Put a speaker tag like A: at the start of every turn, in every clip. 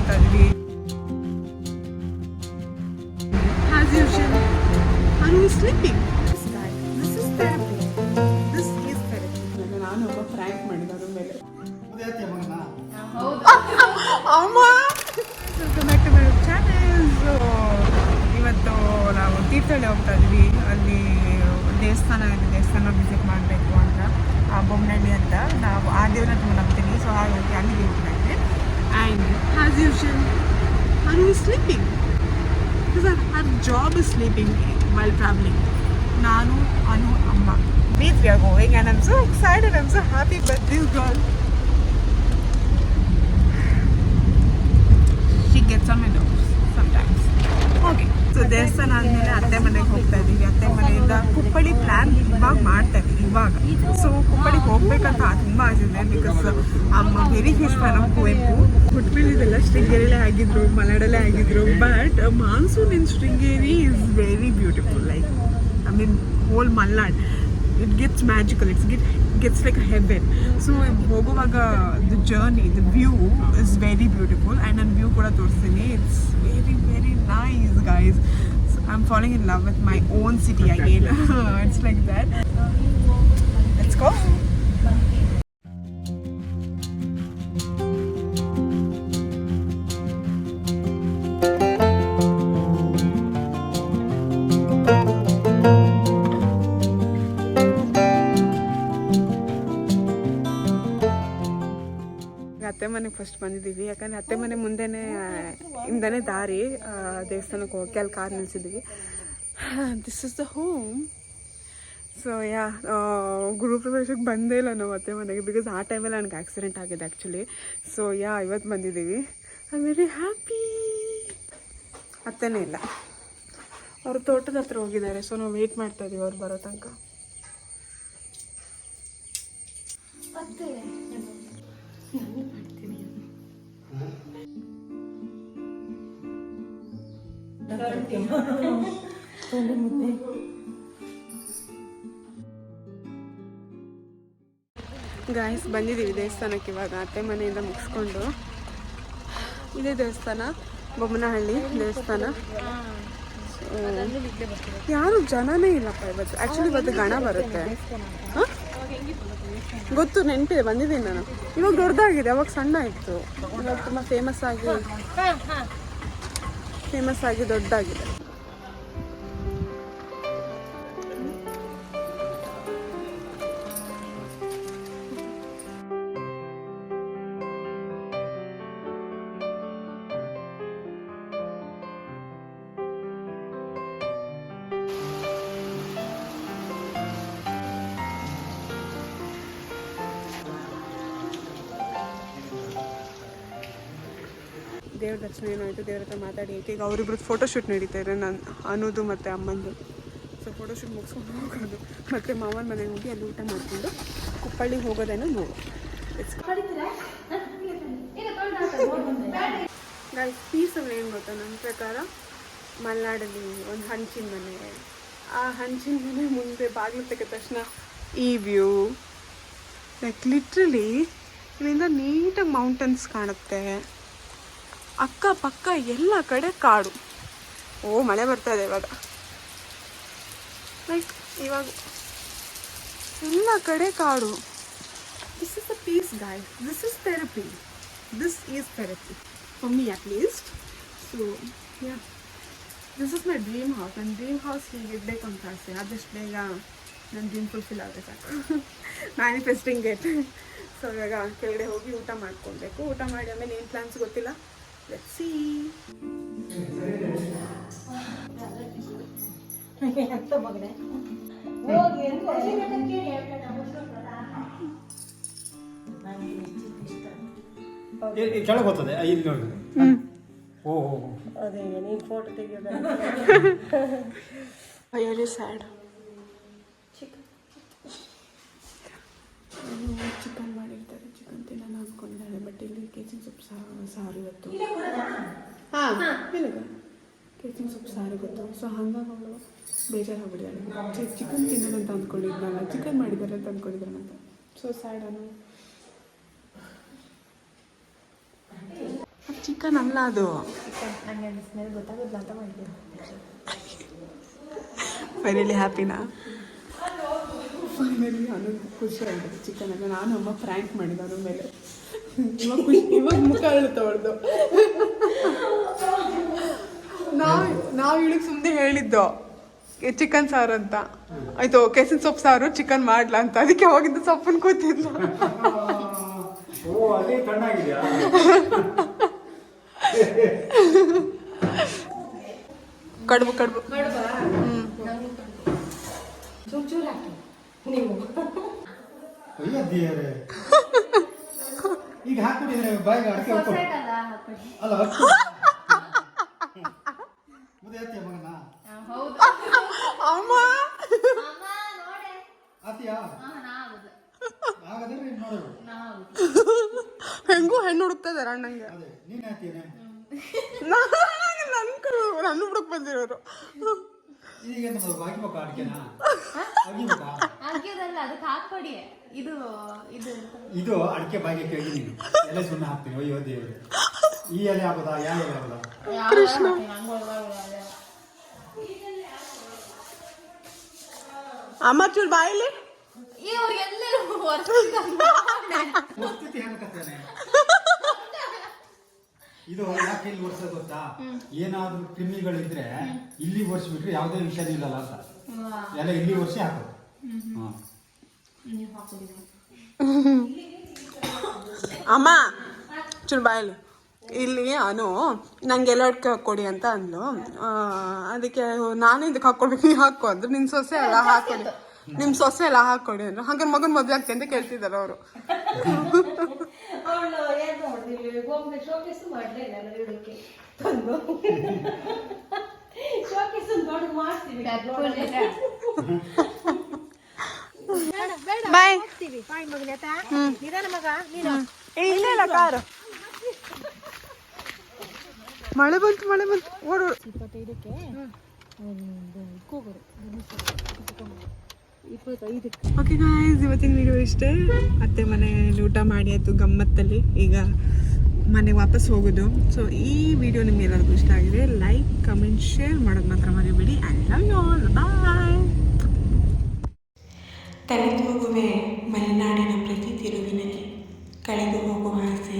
A: ಹೋಗ್ತಾ ಇದ್ವಿ. As usual, are you sleeping? This is therapy. This is therapy. ನಾನು ಒಬ್ಬ ಫ್ರ್ಯಾಂಕ್ ಮಾಡಿದ್ರು ಮೇಲೆ ಅಮ್ಮ welcome back to my channel. ಇವತ್ತು ನಾವು ತೀರ್ಥಹಳ್ಳಿ ಹೋಗ್ತಾ ಇದ್ವಿ. ಅಲ್ಲಿ ದೇವಸ್ಥಾನ ಇದೆ, ದೇವಸ್ಥಾನ ವಿಸಿಟ್ ಮಾಡಬೇಕು ಅಂತ, ಬೊಮ್ಮನಹಳ್ಳಿ ಅಂತ. ನಾವು ಆ ದೇವ್ರನ್ನ ತುಂಬ ನಂಬ್ತೀನಿ, ಸೊ ಹಾಗಾಗಿ ಅಲ್ಲಿಗೆ ಹೋಗ್ತಾ ಇದ್ವಿ. And as usual, are you sleeping? Because our job is sleeping while traveling. ನಾನು ಅನು ಅಮ್ಮ we are going and I'm so excited, I'm so happy. But this girl, she gets on my nerves sometimes. Okay, so ದೇವಸ್ಥಾನ ಆದಮೇಲೆ ಅತ್ತೆ ಮನೆಗೆ ಹೋಗ್ತಾ ಇದ್ದೀವಿ. ಅತ್ತೆ ಮನೆಯಿಂದ ಕುಪ್ಪಳಿ ಪ್ಲ್ಯಾನ್ ಇವಾಗ ಮಾಡ್ತಾ ಇದ್ದೀವಿ ಇವಾಗ. ಸೊ ಕುಪ್ಪಳಿಗೆ ಹೋಗ್ಬೇಕಂತ ತುಂಬ ಆಗಿದೆ. Because amma very huge fan of Kuvempu. ಹುಟ್ಬಿಳಿದೆಲ್ಲ ಶೃಂಗೇರಿಲೇ ಆಗಿದ್ರು, ಮಲೆನಾಡಲ್ಲೇ ಆಗಿದ್ರು. But monsoon in Sringeri is very beautiful. Like I mean whole Malnad, it gets magical, it gets like a heaven. So ಹೋಗುವಾಗ the journey, the view is very beautiful. And ನಾನು view ಕೂಡ ತೋರಿಸ್ತೀನಿ. It's very very nice guys. So I'm falling in love with my own city again. It's like that. Let's go. ಅತ್ತೆ ಮನೆಗೆ first ಬಂದಿದ್ದೀವಿ. ಯಾಕಂದರೆ ಅತ್ತೆ ಮನೆ ಇಂದನೇ ದಾರಿ ದೇವಸ್ಥಾನಕ್ಕೆ ಹೋಗಿ ಅಲ್ಲಿ ಕಾರ್ ನಿಲ್ಸಿದ್ದೀವಿ. This is the home. So ಗುರುಪ್ರವೇಶಕ್ಕೆ ಬಂದೇ ಇಲ್ಲ ನಾವು ಅತ್ತೆ ಮನೆಗೆ. ಬಿಕಾಸ್ ಆ ಟೈಮಲ್ಲಿ ನನಗೆ ಆಕ್ಸಿಡೆಂಟ್ ಆಗಿದೆ ಆ್ಯಕ್ಚುಲಿ. ಸೊ ಇವತ್ತು ಬಂದಿದ್ದೀವಿ. I am very happy. ಅತ್ತೆನೇ ಇಲ್ಲ, ಅವರು ತೋಟದ ಹತ್ರ ಹೋಗಿದ್ದಾರೆ. ಸೊ ನಾವು ವೆಯ್ಟ್ ಮಾಡ್ತಾ ಇದ್ದೀವಿ ಅವ್ರು ಬರೋ ತನಕ. ಗಾಯ್ಸ್ ಬಂದಿದ್ದೀವಿ ದೇವಸ್ಥಾನಕ್ಕೆ ಇವಾಗ. ಅತ್ತೆ ಮನೆಯಿಂದ ಮುಗಿಸ್ಕೊಂಡು ಇದೇ ದೇವಸ್ಥಾನ, ಬೊಮ್ಮನಹಳ್ಳಿ ದೇವಸ್ಥಾನ. ಯಾರು ಜನನೇ ಇಲ್ಲಪ್ಪ ಇವತ್ತು. ಆ್ಯಕ್ಚುಲಿ ಇವತ್ತು ಗಣ ಬರುತ್ತೆ. ಹಾಂ ಗೊತ್ತು, ನೆನಪಿದೆ, ಬಂದಿದ್ದೀನಿ ನಾನು. ಇವಾಗ ದೊಡ್ಡದಾಗಿದೆ, ಅವಾಗ ಸಣ್ಣ ಇತ್ತು. ಇವಾಗ ತುಂಬ ಫೇಮಸ್ ಆಗಿ ದೊಡ್ಡದಾಗಿದೆ. ದೇವ್ರ ದರ್ಶನ ಏನಾಯಿತು, ದೇವ್ರ ಹತ್ರ ಮಾತಾಡಿ ಈಗ ಅವರಿಬ್ರದ್ದು ಫೋಟೋಶೂಟ್ ನಡೀತಾ ಇದೆ, ನಾನು ಅನ್ನೋದು ಮತ್ತು ಅಮ್ಮಂದು. ಸೊ ಫೋಟೋಶೂಟ್ ಮುಗಿಸ್ಕೊಂಡು ಹೋಗೋದು, ಮತ್ತು ಮಾವನ ಮನೆಗೆ ಹೋಗಿ ಅಲ್ಲಿ ಊಟ ಮಾಡಿಕೊಂಡು ಕುಪ್ಪಳ್ಳಿಗೆ ಹೋಗೋದೇನೋ ನೋಡು. ಪೀಸಲ್ಲಿ ಏನು ಗೊತ್ತಾ, ನನ್ನ ಪ್ರಕಾರ ಮಲೆನಾಡಲ್ಲಿ ಒಂದು ಹಂಚಿನ ಮನೆ, ಆ ಹಂಚಿನ ಮನೆ ಮುಂದೆ ಬಾಗಿಲು ತೆಗೆದ ತಕ್ಷಣ ಈ ವ್ಯೂ, ಲೈಕ್ ಲಿಟ್ರಲಿ ಇಲ್ಲಿಂದ ನೀಟಾಗಿ ಮೌಂಟನ್ಸ್ ಕಾಣುತ್ತೆ. ಅಕ್ಕಪಕ್ಕ ಎಲ್ಲ ಕಡೆ ಕಾಡು. ಮಳೆ ಬರ್ತಾ ಇದೆ ಇವಾಗ. ಲೈಕ್ ಇವಾಗ ಎಲ್ಲ ಕಡೆ ಕಾಡು. This is a peace guys. This is therapy. This is therapy for me at least. So this is my dream house. ನನ್ನ ಡ್ರೀಮ್ ಹೌಸ್ ಹೀಗೆ ಇರಬೇಕು ಅಂತ ಆಸೆ. ಆದಷ್ಟು ಬೇಗ ನನ್ನ ಡ್ರೀಮ್ ಫುಲ್ಫಿಲ್ ಆಗಬೇಕು ಸಾಕು. Manifesting it. ಸೊ ಇವಾಗ ಕೆಳಗಡೆ ಹೋಗಿ ಊಟ ಮಾಡ್ಕೊಳ್ಬೇಕು. ಊಟ ಮಾಡಿ ಆಮೇಲೆ ಏನು ಪ್ಲ್ಯಾನ್ಸ್ ಗೊತ್ತಿಲ್ಲ. Let's see.
B: ಕೆಳಗೆ ಹೋಗ್ತದೆ ಇಲ್ಲಿ ನೋಡಿ.
A: ಅದೇ ನೀನು ಫೋಟೋ ತೆಗಿಯೋದು. Very sad. ಚಿಕನ್ ಮಾಡಿರ್ತಾರೆ, ಚಿಕನ್ ತಿನ್ನೋಣ ಅಂದ್ಕೊಂಡಿದ್ದಾರೆ. ಬಟ್ ಇಲ್ಲಿ ಕೇಸರಿ ಸೊಪ್ಪು ಸಾರು ಇವತ್ತು. ಹಾಂ ಇಲ್ಲ, ಕೇಸರಿ ಸೊಪ್ಪು ಸಾರು ಗೊತ್ತು. ಸೊ ಹಂಗಾಗಿ ಅವಳು ಬೇಜಾರಾಗ್ಬಿಟ್ಟಿದ್ದಾಳೆ. ಚಿಕನ್ ತಿನ್ನೋಣ ಅಂತ ಅಂದ್ಕೊಂಡಿದ್ನಲ್ಲ, ಚಿಕನ್ ಮಾಡಿದ್ದಾರೆ ಅಂತ ಅಂದ್ಕೊಂಡಿದ್ದಾನೆ ಅಂತ. ಸೊ ಸ್ಯಾಡ್ ಅನು. ಚಿಕನ್ ಅಲ್ಲ ಅದು.
C: ನನಗೆ ಸ್ಮೆಲ್ ಗೊತ್ತಾಗೋದಿಲ್ಲ ಅಂತ ಮಾಡಿದ್ದೀನಿ.
A: ಫೈನಲಿ ಹ್ಯಾಪಿನಾ? ಫೈನಲಿ ಅನ್ನೋದು ಖುಷಿ ಆಗಿದೆ. ಚಿಕನ್ ಅಲ್ಲ, ನಾನು ಅಮ್ಮ ಫ್ರ್ಯಾಂಕ್ ಮಾಡಿದ್ದು ಅದ್ರ ಮೇಲೆ. ಇವಾಗ ಮುಖ ಅಳುತ್ತವಳ್ದು. ನಾವು ಇವಳಿಗೆ ಸುಮ್ಮನೆ ಹೇಳಿದ್ದು ಚಿಕನ್ ಸಾರು ಅಂತ. ಆಯ್ತು, ಕೆಸಿನ ಸೊಪ್ಪು ಸಾರು ಚಿಕನ್ ಮಾಡ್ಲಾ ಅಂತ. ಅದಕ್ಕೆ ಅವಾಗಿಂದ ಸೊಪ್ಪನ್ನು ಕೂತಿದ್ಲು. ಕಡುಬು ಕಡುಬು
C: ಚೂರು ಹಾಕಿ ನೀವು
B: ಈಗ ಹಾಕ್ಬಿಟ್ಟಿದ್ರೆ ಬಾಯಿಗೆ ಅಡಿಕೆ ಅಲ್ಲ ಮುದ್ದೆ ಮಗನ
A: ಅಮ್ಮ
B: ಆತಿಯಾ ಹಾಗಾದ್ರೆ ನೋಡು
A: ಹೆಂಗೂ ಹೆಣ್ಣು ಹುಡುಕ್ತದಾರ ಅಣ್ಣಂಗೆ.
B: ಅದೇ ನೀನ್ ಹಾಕ್ತೀನಿ
A: ನನ್ನ ಹುಡುಕ್ ಬಂದಿರೋರು.
B: ಈಗ ಹಾಕಿಬೇಕಾ ಅಡಿಕೆನಾ?
C: ಹಾಕಿರೋದಲ್ಲ, ಅದಕ್ಕೆ ಹಾಕ್ಕೊಡಿ. ಇದು ಇದು
B: ಇದು ಅಡಿಕೆ ಬಾಯಿಗೆ ಕೇಳಿ ನೀನು ಎಲೆ ಸುಣ್ಣ ಹಾಕ್ತೀನಿ. ಅಯ್ಯೋ ದೇವ್ರೆ, ಈ ಎಲೆ ಆಗೋದಾ? ಯಾವ ಎಲೆ ಆಗೋದಾ?
A: ಕೃಷ್ಣ ಅಮ್ಮ ಚೂರು ಬಾಯಿಲಿ
B: ಪರಿಸ್ಥಿತಿ ಹೆಂಗತ್ತೇನೆ. ಇದು ಯಾಕೆ ಇಲ್ಲಿ ಒರ್ಸೋದು ಗೊತ್ತಾ? ಏನಾದ್ರೂ ಕ್ರಿಮಿಗಳಿದ್ರೆ ಇಲ್ಲಿ ಒರ್ಸ್ಬಿಟ್ರೆ ಯಾವುದೇ ವಿಷಯ ನಿಲ್ಲಲ್ಲ ಅಂತ ಎಲ್ಲ ಇಲ್ಲಿ ಒರ್ಸಿ ಹಾಕೋದು.
A: ಅಮ್ಮ ಚೂರು ಬಾಯಿಲಿ ಇಲ್ಲಿ ಅನು ನಂಗೆ ಎಲ್ಲ ಅಡ್ಕೆ ಹಾಕ್ಕೊಡಿ ಅಂತ ಅಂದ್ಲು. ಅದಕ್ಕೆ ನಾನು ಇದಕ್ಕೆ ಹಾಕ್ಕೊಡ್ಬೇಕು, ನೀವು ಹಾಕೋ ಅಂದ್ರೆ ನಿನ್ನ ಸೊಸೆ ಎಲ್ಲ ಹಾಕ್ಕೊಡಿ, ನಿಮ್ಮ ಸೊಸೆ ಎಲ್ಲ ಹಾಕ್ಕೊಡಿ ಅಂದ್ರು. ಹಂಗಾರೆ ಮಗನ ಮದುವೆ ಆಗ್ತಿ ಅಂತ ಕೇಳ್ತಿದ್ದಾರೆ ಅವರು. ಬಾಯ್ ಇಲ್ಲ ಕಾರು ಮಳೆ ಬಂತು ಓಡು.
C: 25ಕ್ಕೆ
A: ಓಕೆ ಗಾಯ್ಸ್, ಇವತ್ತಿನ ವಿಡಿಯೋ ಇಷ್ಟೇ. ಅತ್ತೆ ಮನೆಯಲ್ಲಿ ಊಟ ಮಾಡಿ ಆಯಿತು ಗಮ್ಮತ್ತಲ್ಲಿ. ಈಗ ಮನೆಗೆ ವಾಪಸ್ ಹೋಗೋದು. ಸೊ ಈ ವಿಡಿಯೋ ನಿಮ್ಗೆ ಎಲ್ಲರಿಗೂ ಇಷ್ಟ ಆಗಿದೆ, ಲೈಕ್ ಕಮೆಂಟ್ ಶೇರ್ ಮಾಡೋದು ಮಾತ್ರ ಮರಿಬೇಡಿ. ಐ ಲವ್ ಯು ಆಲ್, ಬಾಯ್. ತಲೆ ತೂಗುವೆ ಮಲೆನಾಡಿನ ಪ್ರತಿ ತಿರುವಿನಲ್ಲಿ, ಕಳೆದು ಹೋಗುವ ಆಸೆ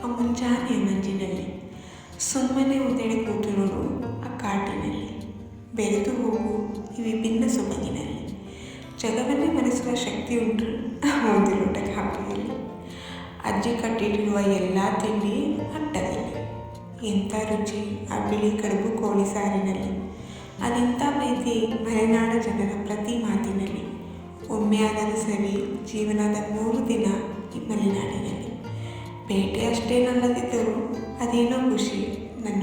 A: ಆ ಮುಂಜಾನೆಯ ಮಂಜಿನಲ್ಲಿ, ಸುಮ್ಮನೆ ಉದೆಡೆ ಕೂತು ನೋಡು ಆ ಕಾಟಿನಲ್ಲಿ, ಬೆರೆತು ಹೋಗು ಈ ವಿಭಿನ್ನ ಸೊಬಗಿನಲ್ಲಿ, ಜಗವನ್ನೇ ಮರೆಸುವ ಶಕ್ತಿ ಉಂಟು ಒಂದು ಲೋಟ ಕಾಫಿಯಲ್ಲಿ, ಅಜ್ಜಿ ಕಟ್ಟಿಟ್ಟಿರುವ ಎಲ್ಲ ತಿಂಡಿ ಅಟ್ಟದಲ್ಲಿ, ಎಂಥ ರುಚಿ ಆ ಬಿಳಿ ಕಡುಬು ಕೋಳಿ ಸಾರಿನಲ್ಲಿ, ಅದೆಂಥ ಪ್ರೀತಿ ಮಲೆನಾಡ ಜನರ ಪ್ರತಿ ಮಾತಿನಲ್ಲಿ, ಒಮ್ಮೆಯಾದರೂ ಸರಿ ಜೀವನದ 3 ದಿನ ಈ ಮಲೆನಾಡಿನಲ್ಲಿ, ಭೇಟಿ ಅಷ್ಟೇನಲ್ಲದಿದ್ದರೂ ಅದೇನೋ ಖುಷಿ ನನ್ನ